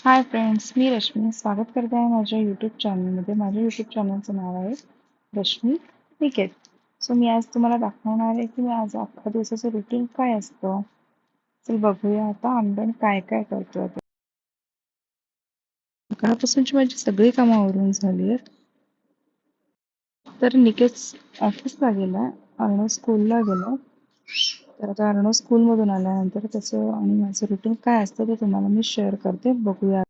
Hi friends, मी रश्मी स्वागत करते आहे माझ्या यूट्यूब चॅनलमध्ये. माझ्या यूट्यूब चॅनलचं नाव आहे रश्मी निकेत. सो मी आज तुम्हाला दाखवणार आहे की मी आज अख्खा दिवसाचं रुटीन काय असतं. चल बघूया आता आपण काय काय करतो. सकाळपासूनची माझी सगळी कामं आवरून झाली आहेत. तर निकेत ऑफिसला गेला, अर्णव स्कूलला गेला. तर आता अर्णव स्कूलमधून आल्यानंतर त्याचं आणि माझं रुटीन काय असतं ते तुम्हाला मी शेअर करते. बघूया.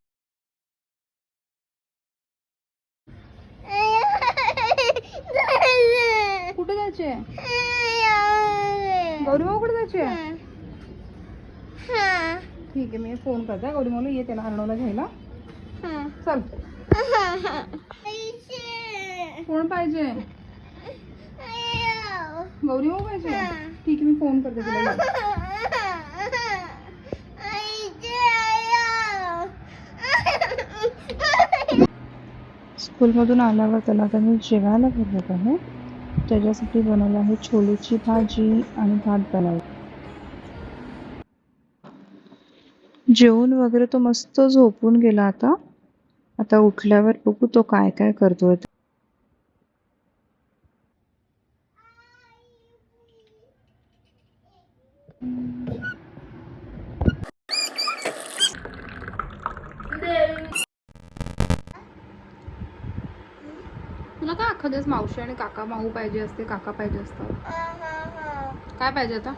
कुठे जायचे? गौरीमाऊ कुठे जायचे? ठीक आहे, मी फोन करते गौरीमाऊला. ये त्याला अर्णवला घ्यायला. चल. कोण पाहिजे? गौरीमाऊ पाहिजे. ठीक आहे, मी फोन करते तुला. स्कूलमधून आल्यावर त्याला आता मी जेवायला बोलवत आहे. त्याच्यासाठी बनवलं आहे छोलेची भाजी आणि भात बनवला. जेवून वगैरे तो मस्त झोपून गेला. आता उठल्यावर बघू तो काय काय करतोय. तुला काय अख्खा दिवस मावशी आणि काका माऊ पाहिजे असते, काका पाहिजे असतात? काय पाहिजे आता?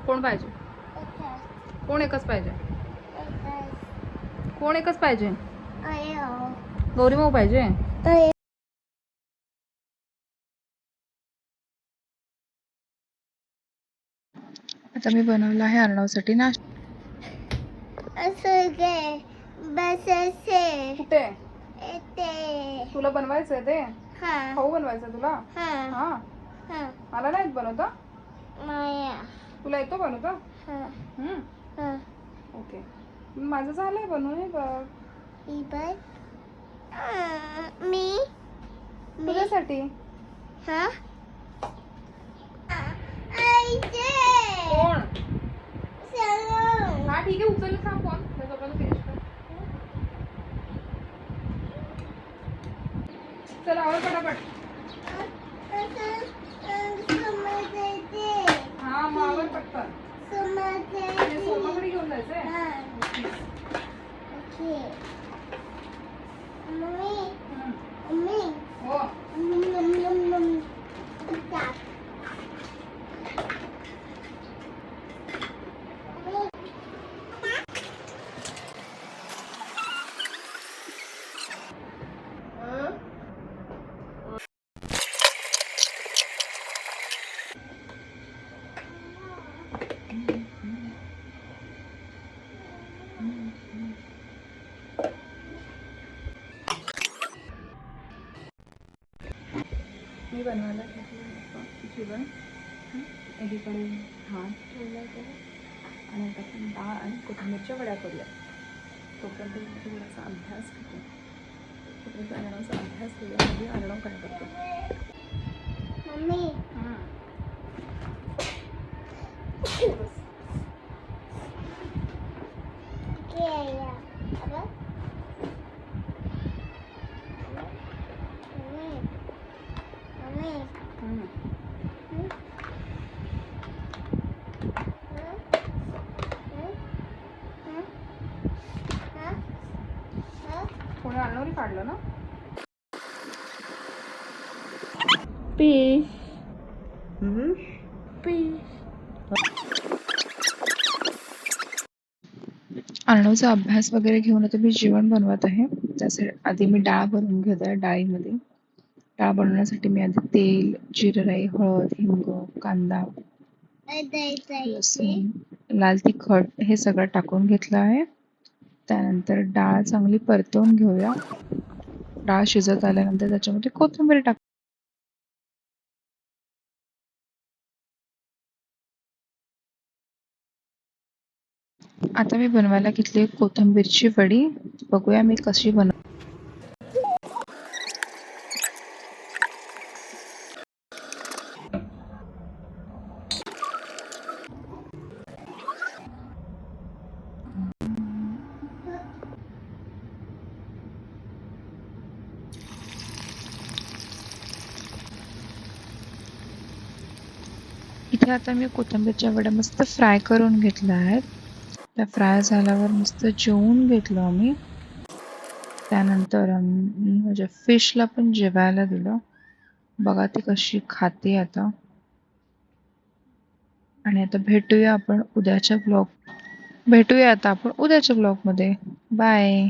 कोण पाहिजे? कोण एकच पाहिजे? कोण एकच पाहिजे? गौरीमाऊ पाहिजे. आता मी बनवलं आहे अर्णवसाठी नाश्ता. कुठे? तुला बनवायचंय ते? खाऊ बनवायचं तुला? हा. मला नाही बनवता? तुला येतो बनवता? ओके, माझं झालंय बनवून. हे बघ तुझ्यासाठी. कोण? हा ठीक आहे, उचल का फोन. फिनिश कर. चल आवर पटापट. हा मग आवर पटकन. सोमाकडे घेऊन जायचंय. हो. मी बनवायला जेवण. एकीकडे भात ठेवला आहे आणि आता आपण डाळ आणि कोथिंबीरच्या वड्या करूया. तोपर्यंत थोडासा अभ्यास करतो. तोपर्यंत अर्णवचा अभ्यास करूया. म्हणजे अर्णव काय करतो. कोणी अर्णवने काढलं ना? अर्णवचा अभ्यास वगैरे घेऊन आता मी जेवण बनवत आहे. त्यासाठी आधी मी डाळ बनवून घेत आहे. डाळीमध्ये डाळ बनवण्यासाठी मी आधी तेल, जिरं, राई, हळद, हिंग, कांदा, लसूण, लाल तिखट हे सगळं टाकून घेतलं आहे. त्यानंतर डाळ चांगली परतवून घेऊया. डाळ शिजत आल्यानंतर त्याच्यामध्ये कोथिंबीर टाक. आता मी बनवायला घेतली कोथिंबीरची वडी. बघूया मी कशी बनव. इथे आता मी कोथिंबीरच्या वड्या मस्त फ्राय करून घेतल्या आहेत. त्या फ्राय झाल्यावर मस्त जेवून घेतलो आम्ही. त्यानंतर आम्ही माझ्या फिशला पण जेवायला दिलं. बघा ती कशी खाते आता. आणि आता भेटूया आता आपण उद्याच्या ब्लॉगमध्ये. बाय.